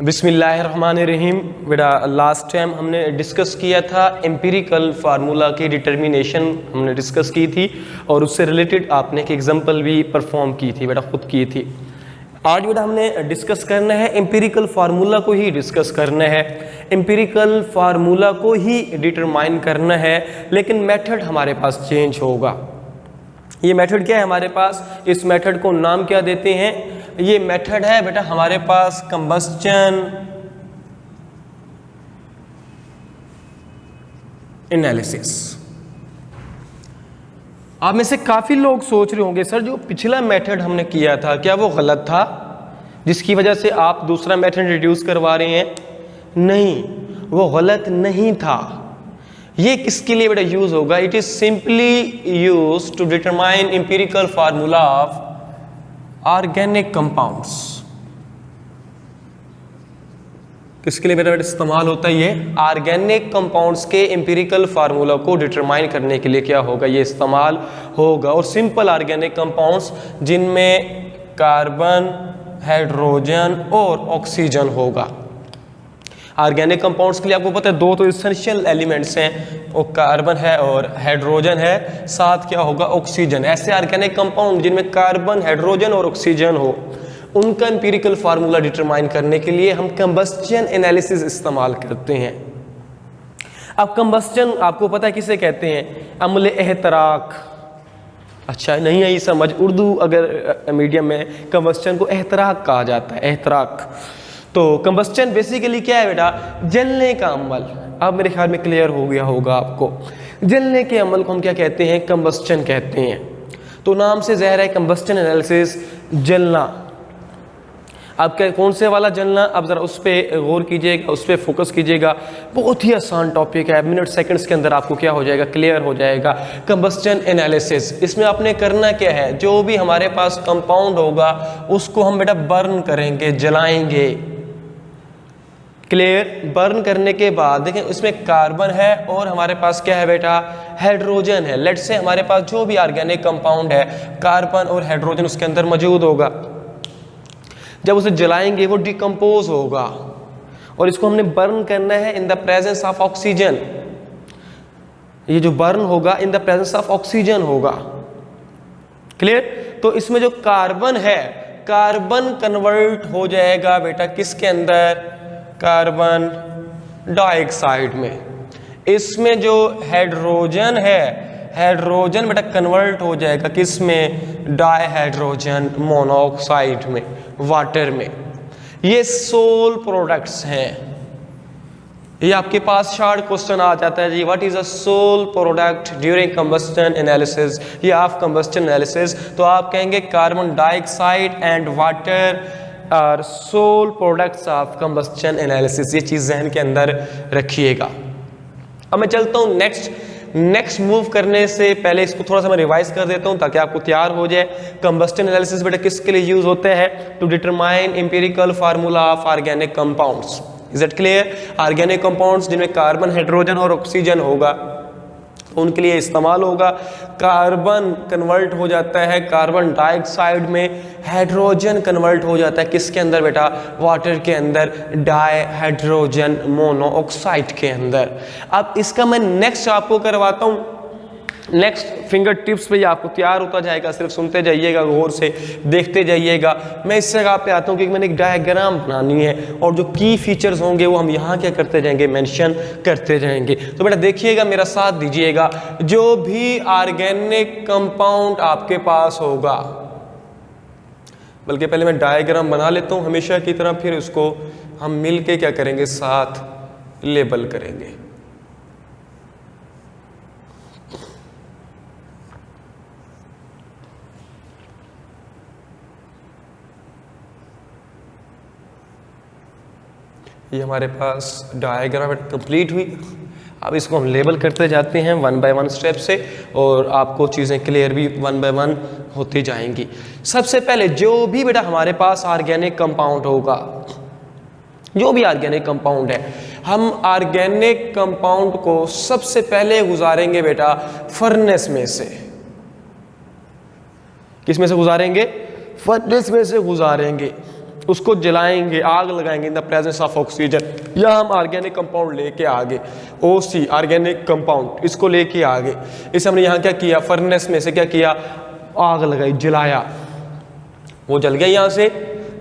बिस्मिल्लाहिर्रहमानिर्रहीम। बेटा last time हमने डिस्कस किया था एम्पिरिकल फार्मूला की डिटर्मिनेशन हमने डिस्कस की थी और उससे रिलेटेड आपने एक एग्जांपल भी परफॉर्म की थी, बेटा खुद की थी। आज बेटा हमने डिस्कस करना है एम्पिरिकल फार्मूला को ही डिस्कस करना है, एम्पिरिकल फार्मूला को ही डिटरमाइन करना है, लेकिन मेथड हमारे पास चेंज होगा। ये मेथड क्या है हमारे पास, इस मेथड को नाम क्या देते हैं, ये मेथड है बेटा हमारे पास कंबस्चन एनालिसिस। आप में से काफी लोग सोच रहे होंगे सर जो पिछला मेथड हमने किया था क्या वो गलत था जिसकी वजह से आप दूसरा मेथड इंट्रोड्यूस करवा रहे हैं? नहीं, वो गलत नहीं था। ये किसके लिए बेटा यूज होगा? It is simply use to determine empirical formula of organic compounds. किसके लिए बेटा इस्तेमाल होता है? ये ऑर्गेनिक कंपाउंड्स के एम्पिरिकल फार्मूला को डिटरमाइन करने के लिए क्या होगा, ये इस्तेमाल होगा। और सिंपल ऑर्गेनिक कंपाउंड्स जिनमें कार्बन, हाइड्रोजन और ऑक्सीजन होगा। ऑर्गेनिक कंपाउंड्स के लिए आपको पता है दो तो इसेंशियल एलिमेंट्स हैं, वो कार्बन है और हाइड्रोजन है, साथ क्या होगा ऑक्सीजन। ऐसे ऑर्गेनिक कंपाउंड जिनमें कार्बन, हाइड्रोजन और ऑक्सीजन हो, उनका एम्पिरिकल फार्मूला डिटरमाइन करने के लिए हम कंबस्चन एनालिसिस इस्तेमाल करते हैं। अब कंबस्चन आपको पता है किसे कहते हैं? अम्ल एहतराक। अच्छा नहीं आई समझ, उर्दू अगर मीडियम में कंबस्चन को एहतराक कहा जाता है, एहतराक। तो कंबस्चन बेसिकली क्या है बेटा? जलने का अमल। अब मेरे ख्याल में क्लियर हो गया होगा आपको। जलने के अमल को हम क्या कहते हैं? कंबस्चन कहते हैं। तो नाम से ज़ाहिर है कंबस्चन एनालिसिस, जलना। अब क्या कौन से वाला जलना? अब ज़रा उस पर गौर कीजिएगा, उस पर फोकस कीजिएगा। बहुत ही आसान टॉपिक है, मिनट सेकंड्स के अंदर आपको क्या हो जाएगा, क्लियर हो जाएगा। कंबस्चन एनालिसिस, इसमें आपने करना क्या है, जो भी हमारे पास कंपाउंड होगा उसको हम बेटा बर्न करेंगे, जलाएंगे। क्लियर? बर्न करने के बाद देखें उसमें कार्बन है और हमारे पास क्या है बेटा, हाइड्रोजन है। लेट्स से हमारे पास जो भी ऑर्गेनिक कंपाउंड है, कार्बन और हाइड्रोजन उसके अंदर मौजूद होगा। जब उसे जलाएंगे वो डिकम्पोज होगा और इसको हमने बर्न करना है in the presence of oxygen. ये जो बर्न होगा in the presence of oxygen होगा। क्लियर? तो इसमें जो कार्बन है, कार्बन कन्वर्ट हो जाएगा बेटा किसके अंदर, कार्बन डाइऑक्साइड में। इसमें जो हाइड्रोजन है, हाइड्रोजन बेटा कन्वर्ट हो जाएगा किस में, डाइहाइड्रोजन मोनोऑक्साइड में, वाटर में। ये सोल प्रोडक्ट्स हैं। ये आपके पास शार्ट क्वेश्चन आ जाता है जी, what is a sole product during combustion analysis या ऑफ कंबस्चन एनालिसिस? तो आप कहेंगे carbon dioxide and water are sole products of combustion analysis. ये चीज जहन के अंदर रखिएगा। अब मैं चलता हूं नेक्स्ट मूव करने से पहले इसको थोड़ा सा मैं रिवाइज कर देता हूं ताकि आपको तैयार हो जाए। कंबस्चन एनालिसिस बेटा किसके लिए यूज होता है? To determine empirical formula of organic compounds. Is it clear? Organic compounds जिनमें कार्बन, हाइड्रोजन और ऑक्सीजन होगा उनके लिए इस्तेमाल होगा। कार्बन कन्वर्ट हो जाता है कार्बन डाइऑक्साइड में, हाइड्रोजन कन्वर्ट हो जाता है किसके अंदर बेटा, वाटर के अंदर, डाइहाइड्रोजन मोनोऑक्साइड के अंदर। अब इसका मैं नेक्स्ट आपको करवाता हूं, नेक्स्ट फिंगर टिप्स पे आपको तैयार होता जाएगा, सिर्फ सुनते जाइएगा, गौर से देखते जाइएगा। मैं इस जगह पे आता हूँ कि मैंने एक डायग्राम बनानी है और जो की फीचर्स होंगे वो हम यहाँ क्या करते जाएंगे, मेंशन करते जाएंगे। तो बेटा देखिएगा, मेरा साथ दीजिएगा। जो भी ऑर्गेनिक कंपाउंड आपके पास होगा, बल्कि पहले मैं डायग्राम बना लेता हूँ हमेशा की तरह, फिर उसको हम मिल के क्या करेंगे, साथ लेबल करेंगे। ये हमारे पास डायग्राम कंप्लीट हुई। अब इसको हम लेबल करते जाते हैं वन बाय वन स्टेप से और आपको चीज़ें क्लियर भी वन बाय वन होती जाएंगी। सबसे पहले जो भी बेटा हमारे पास ऑर्गेनिक कंपाउंड होगा, जो भी ऑर्गेनिक कंपाउंड है, हम ऑर्गेनिक कंपाउंड को सबसे पहले गुजारेंगे बेटा फर्नेस में से। किस में से गुजारेंगे? फर्नेस में से गुजारेंगे। उसको जलाएंगे, आग लगाएंगे in the presence of oxygen, या हम ऑर्गेनिक कंपाउंड लेके आगे, OC ऑर्गेनिक कंपाउंड, इसको लेके आगे, इसे हमने यहाँ क्या किया, फर्नेस में से क्या किया, आग लगाई, जलाया, वो जल गया यहाँ से।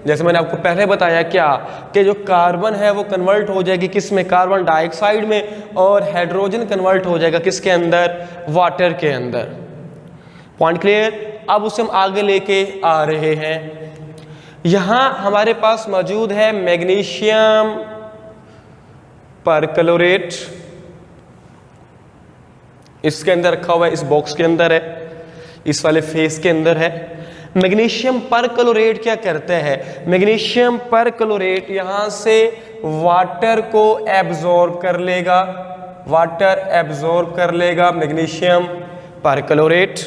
जैसे मैंने आपको पहले बताया क्या कि जो कार्बन है वो कन्वर्ट हो जाएगी किस में, कार्बन डाइऑक्साइड में, और हाइड्रोजन कन्वर्ट हो जाएगा किसके अंदर, वाटर के अंदर। Point clear. अब उसे हम आगे लेके आ रहे हैं। यहां हमारे पास मौजूद है मैग्नीशियम परक्लोरेट, इसके अंदर रखा हुआ है, इस बॉक्स के अंदर है, इस वाले फेस के अंदर है। मैग्नीशियम परक्लोरेट क्या करता है, मैग्नीशियम परक्लोरेट यहां से वाटर को एब्जॉर्ब कर लेगा, वाटर एब्जॉर्ब कर लेगा मैग्नीशियम परक्लोरेट।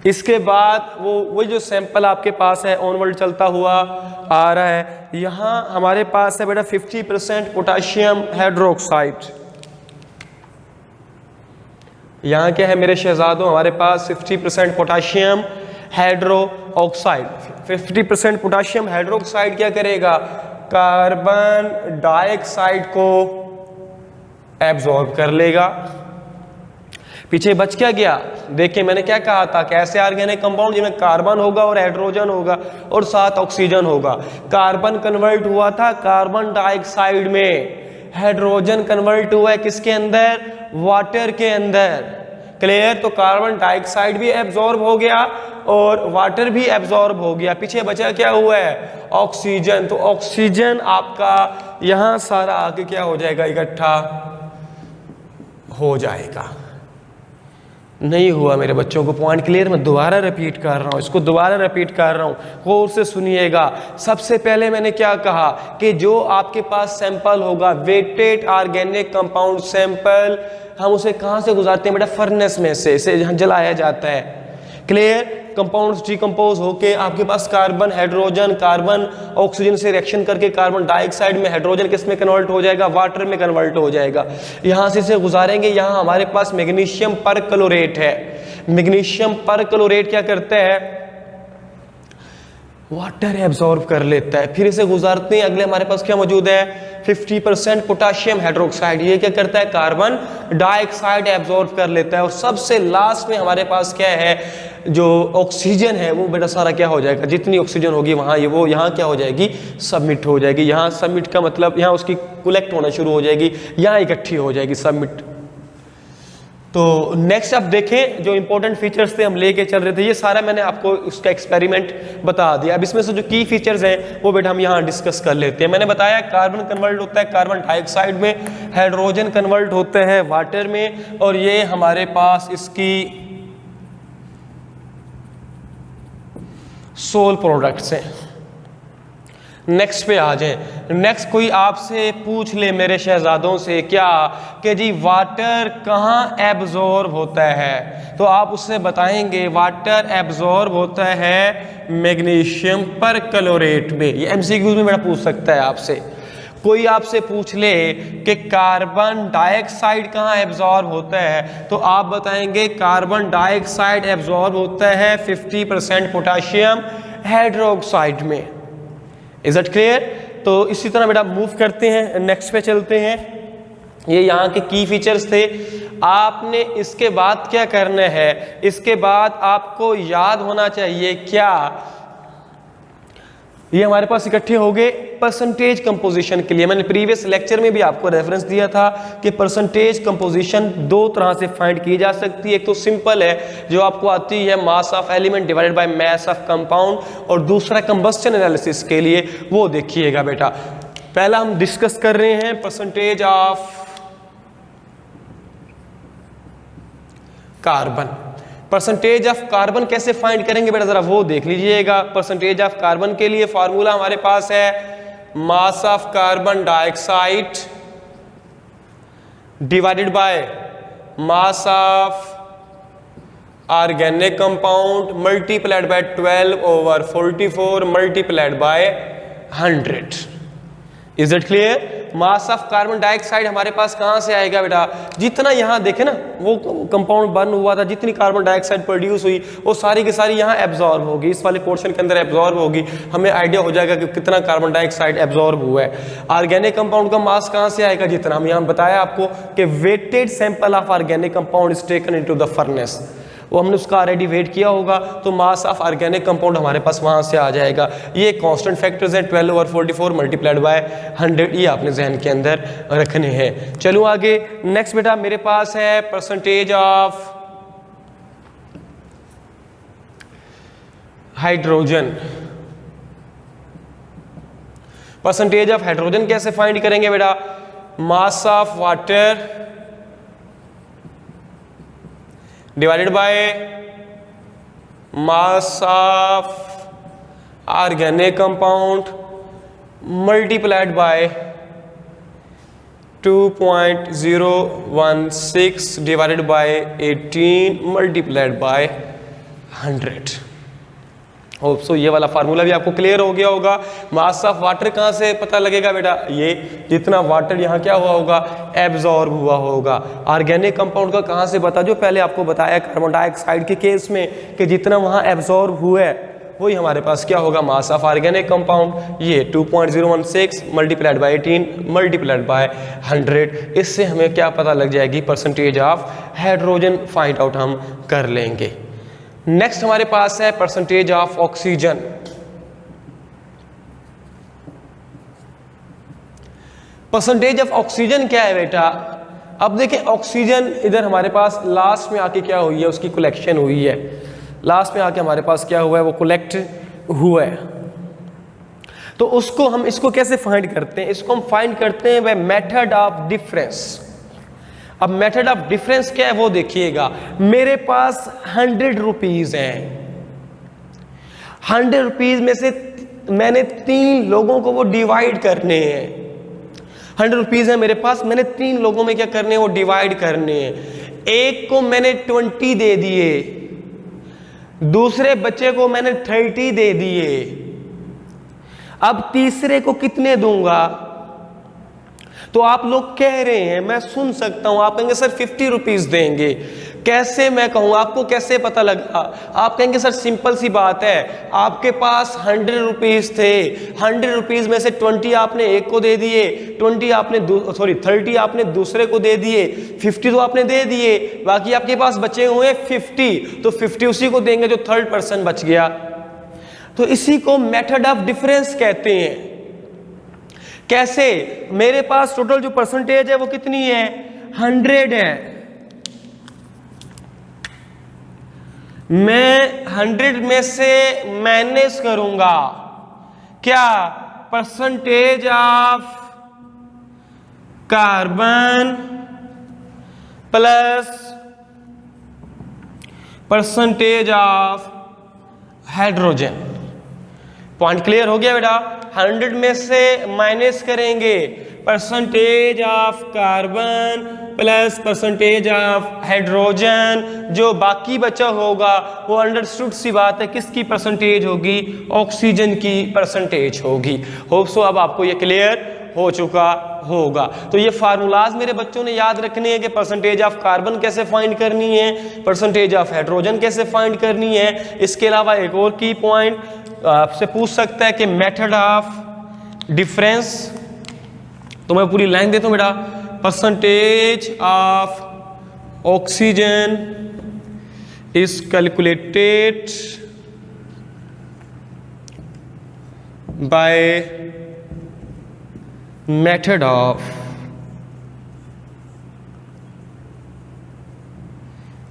इसके बाद वो जो सैंपल आपके पास है ऑनवर्ड चलता हुआ आ रहा है, यहां हमारे पास है बेटा 50% पोटाशियम हाइड्रोक्साइड। यहां क्या है मेरे शहजादों, हमारे पास 50% potassium hydro oxide. 50% potassium hydroxide क्या करेगा, कार्बन डाइऑक्साइड को एब्जॉर्ब कर लेगा। पीछे बच क्या गया, देखिए मैंने क्या कहा था कि ऐसे ऑर्गेनिक कंपाउंड जिनमें कार्बन होगा और हाइड्रोजन होगा और साथ ऑक्सीजन होगा। कार्बन कन्वर्ट हुआ था कार्बन डाइऑक्साइड में, हाइड्रोजन कन्वर्ट हुआ है किसके अंदर, वाटर के अंदर। क्लियर। तो कार्बन डाइऑक्साइड भी एब्जॉर्ब हो गया और वाटर भी एब्जॉर्ब हो गया, पीछे बचा क्या हुआ है, ऑक्सीजन। तो ऑक्सीजन आपका यहां सारा आके क्या हो जाएगा, इकट्ठा हो जाएगा। नहीं हुआ मेरे बच्चों को पॉइंट क्लियर। मैं दोबारा रिपीट कर रहा हूं, इसको दोबारा रिपीट कर रहा हूं, गौर से सुनिएगा। सबसे पहले मैंने क्या कहा कि जो आपके पास सैंपल होगा, वेटेड ऑर्गेनिक कंपाउंड सैंपल, हम उसे कहां से गुजारते हैं बेटा, फर्नेस में से, इसे जलाया जाता है। क्लियर। कंपाउंड्स डिकम्पोज होके आपके पास कार्बन हाइड्रोजन, कार्बन ऑक्सीजन से रिएक्शन करके कार्बन डाइऑक्साइड में, हाइड्रोजन किस में कन्वर्ट हो जाएगा, वाटर में कन्वर्ट हो जाएगा। यहां से इसे गुजारेंगे, यहां हमारे पास मैग्नीशियम परक्लोरेट है। मैग्नीशियम परक्लोरेट क्या करता है, वाटर एब्जॉर्ब कर लेता है। फिर इसे गुजारते हैं, अगले हमारे पास क्या मौजूद है, 50% पोटाशियम हाइड्रोक्साइड, ये क्या करता है, कार्बन डाइऑक्साइड एब्जॉर्ब कर लेता है। और सबसे लास्ट में हमारे पास क्या है, जो ऑक्सीजन है वो बेटा सारा क्या हो जाएगा, जितनी ऑक्सीजन होगी वहां ये वो यहाँ क्या हो जाएगी, सबमिट हो जाएगी। यहाँ सबमिट का मतलब यहाँ उसकी कलेक्ट होना शुरू हो जाएगी, यहाँ इकट्ठी हो जाएगी, सबमिट। तो नेक्स्ट आप देखें, जो इंपॉर्टेंट फीचर्स थे हम लेके चल रहे थे, ये सारा मैंने आपको उसका एक्सपेरिमेंट बता दिया। अब इसमें से जो की फीचर्स हैं वो बेटा हम यहाँ डिस्कस कर लेते हैं। मैंने बताया कार्बन कन्वर्ट होता है कार्बन डाइऑक्साइड में, हाइड्रोजन कन्वर्ट होता है वाटर में, और ये हमारे पास इसकी सोल प्रोडक्ट्स हैं। नेक्स्ट पे आ जाए। नेक्स्ट कोई आपसे पूछ ले मेरे शहजादों से क्या कि जी वाटर कहाँ एब्जॉर्ब होता है, तो आप उससे बताएंगे वाटर एब्जॉर्ब होता है मैग्नीशियम परक्लोरेट में। ये एमसीक्यू में मेरा पूछ सकता है आपसे। कोई आपसे पूछ ले कि कार्बन डाइऑक्साइड कहाँ एब्जॉर्ब होता है, तो आप बताएंगे कार्बन डाइऑक्साइड एब्जॉर्ब होता है 50% पोटाशियम हाइड्रोक्साइड में। Is it clear. तो इसी तरह बेटा मूव करते हैं, नेक्स्ट पे चलते हैं। ये यहाँ के की फीचर्स थे। आपने इसके बाद क्या करना है, इसके बाद आपको याद होना चाहिए क्या, ये हमारे पास इकट्ठे हो गए परसेंटेज कंपोजिशन के लिए। मैंने प्रीवियस लेक्चर में भी आपको रेफरेंस दिया था कि परसेंटेज कंपोजिशन दो तरह से फाइंड की जा सकती है। एक तो सिंपल है जो आपको आती है, mass of element divided by mass of compound, और दूसरा कंबस्शन एनालिसिस के लिए, वो देखिएगा बेटा। पहला हम डिस्कस कर रहे हैं percentage of carbon. Percentage of carbon कैसे फाइंड करेंगे बेटा, जरा वो देख लीजिएगा। परसेंटेज ऑफ कार्बन के लिए फार्मूला हमारे पास है mass of carbon dioxide divided by mass of organic compound multiplied by 12/44 multiplied by 100। Is it clear. Mass of carbon dioxide हमारे पास कहाँ से आएगा बेटा, जितना यहाँ देखे ना वो कंपाउंड बर्न हुआ था, जितनी कार्बन डाइऑक्साइड प्रोड्यूस हुई वो सारी की सारी यहाँ एब्जॉर्ब होगी, इस वाले पोर्शन के अंदर एब्जॉर्ब होगी, हमें आइडिया हो जाएगा कि कितना कार्बन डाइऑक्साइड एब्जॉर्ब हुआ है। ऑर्गेनिक कंपाउंड का मास कहाँ से आएगा, जितना हम यहाँ बताया आपको कि weighted sample of organic compound is taken into the furnace, वो हमने उसका ऑलरेडी वेट किया होगा, तो मास ऑफ ऑर्गेनिक कंपाउंड हमारे पास वहां से आ जाएगा। ये कांस्टेंट फैक्टर्स हैं 12/44 मल्टीप्लाइड बाय 100, ये आपने जहन के अंदर रखने हैं। चलो आगे नेक्स्ट बेटा मेरे पास है percentage of hydrogen. Percentage of hydrogen कैसे फाइंड करेंगे बेटा, mass of water divided by mass of organic compound multiplied by 2.016 divided by 18 multiplied by 100। Hope so ये वाला फार्मूला भी आपको क्लियर हो गया होगा। मास ऑफ वाटर कहाँ से पता लगेगा बेटा, ये जितना वाटर यहाँ क्या हुआ होगा, एब्जॉर्ब हुआ होगा। ऑर्गेनिक कंपाउंड का कहाँ से बता, जो पहले आपको बताया कार्बन डाइऑक्साइड के केस में कि जितना वहाँ एब्जॉर्ब हुआ है वही हमारे पास क्या होगा, मास ऑफ ऑर्गेनिक कंपाउंड। ये 2.016 मल्टीप्लाइड बाय 18 मल्टीप्लाइड बाय 100, इससे हमें क्या पता लग जाएगी, percentage of hydrogen find out हम कर लेंगे। नेक्स्ट हमारे पास है percentage of oxygen. Percentage of oxygen क्या है बेटा, अब देखें ऑक्सीजन इधर हमारे पास लास्ट में आके क्या हुई है, उसकी कलेक्शन हुई है, लास्ट में आके हमारे पास क्या हुआ है, वो कलेक्ट हुआ है। तो उसको हम इसको कैसे फाइंड करते हैं, इसको हम फाइंड करते हैं बाय मेथड ऑफ डिफरेंस। अब मेथड ऑफ डिफरेंस क्या है वो देखिएगा, मेरे पास 100 रुपीज हैं, 100 रुपीज में से मैंने 3 लोगों को वो डिवाइड करने हैं। 100 रुपीज है मेरे पास, मैंने 3 लोगों में क्या करने हैं, वो डिवाइड करने हैं। एक को मैंने 20 दे दिए, दूसरे बच्चे को मैंने 30 दे दिए, अब तीसरे को कितने दूंगा। तो आप लोग कह रहे हैं, मैं सुन सकता हूं, आप कहेंगे सर 50 रुपीज देंगे, कैसे मैं कहूं, आपको कैसे पता लगा। आप कहेंगे सर सिंपल सी बात है, आपके पास 100 रुपीज थे, 100 रुपीज में से 20 आपने एक को दे दिए, 30 आपने दूसरे को दे दिए, 50 तो आपने दे दिए, बाकी आपके पास बचे हुए 50, तो 50 उसी को देंगे जो थर्ड पर्सन बच गया। तो इसी को मेथड ऑफ डिफरेंस कहते हैं। कैसे, मेरे पास टोटल जो परसेंटेज है वो कितनी है, 100 है, मैं 100 में से माइनस करूंगा क्या, percentage of carbon plus percentage of hydrogen. Point clear हो गया बेटा, 100 में से माइनस करेंगे percentage of carbon plus percentage of hydrogen, जो बाकी बचा होगा वो अंडरस्टूड सी बात है किसकी परसेंटेज होगी, ऑक्सीजन की परसेंटेज होगी। होप सो अब आपको ये क्लियर हो चुका होगा। तो ये फार्मूलाज मेरे बच्चों ने याद रखने हैं कि परसेंटेज ऑफ कार्बन कैसे फाइंड करनी है, परसेंटेज ऑफ हाइड्रोजन कैसे फाइंड करनी है। इसके अलावा एक और की पॉइंट आपसे पूछ सकता है कि मेथड ऑफ डिफरेंस, तो मैं पूरी लाइन देता हूं बेटा, percentage of oxygen is calculated by method of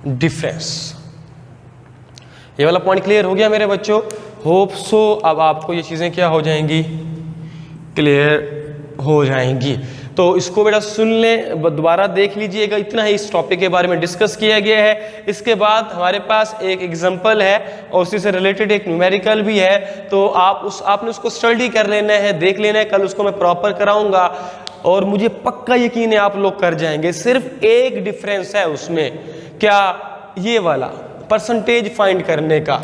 difference. ये वाला पॉइंट क्लियर हो गया मेरे बच्चों। होप सो अब आपको ये चीजें क्या हो जाएंगी, क्लियर हो जाएंगी। तो इसको बेटा सुन लें, दोबारा देख लीजिएगा, इतना ही इस टॉपिक के बारे में डिस्कस किया गया है। इसके बाद हमारे पास एक एग्जांपल है और उसी से रिलेटेड एक न्यूमेरिकल भी है, तो आपने उसको स्टडी कर लेना है, देख लेना है, कल उसको मैं प्रॉपर कराऊंगा और मुझे पक्का यकीन है आप लोग कर जाएंगे। सिर्फ एक डिफरेंस है उसमें, क्या, ये वाला परसेंटेज फाइंड करने का।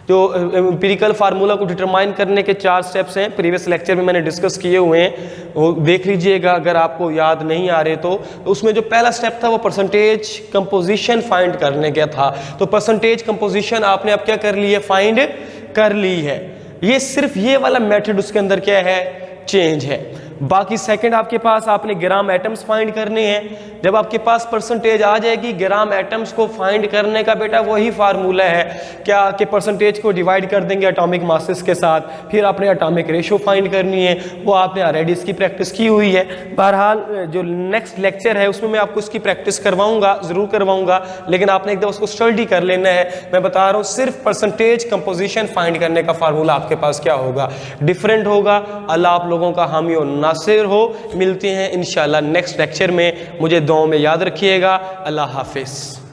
जो एम्पिरिकल फार्मूला को डिटरमाइन करने के 4 स्टेप्स हैं, प्रीवियस लेक्चर में मैंने डिस्कस किए हुए हैं, वो देख लीजिएगा अगर आपको याद नहीं आ रहे तो। उसमें जो पहला स्टेप था वो परसेंटेज कंपोजिशन फाइंड करने का था। तो परसेंटेज कंपोजिशन आपने अब क्या कर ली है, फाइंड कर ली है। ये सिर्फ ये वाला मेथड उसके अंदर क्या है, चेंज है। बाकी सेकंड आपके पास आपने ग्राम एटम्स फाइंड करने हैं। जब आपके पास परसेंटेज आ जाएगी, ग्राम एटम्स को फाइंड करने का बेटा वही फार्मूला है क्या कि परसेंटेज को डिवाइड कर देंगे एटॉमिक मासेस के साथ, फिर आपने एटॉमिक रेशो फाइंड करनी है, वो आपने ऑलरेडी इसकी प्रैक्टिस की हुई है। बहरहाल जो नेक्स्ट लेक्चर है उसमें मैं आपको इसकी प्रैक्टिस करवाऊंगा, ज़रूर करवाऊंगा, लेकिन आपने एकदम उसको स्टडी कर लेना है। मैं बता रहा हूँ सिर्फ परसेंटेज कंपोजिशन फाइंड करने का फार्मूला आपके पास क्या होगा, डिफरेंट होगा। अल्लाह आप लोगों का हामी और नासिर हो। मिलते हैं इंशाल्लाह नेक्स्ट लेक्चर में। मुझे दुआओं में याद रखिएगा। अल्लाह हाफिज़।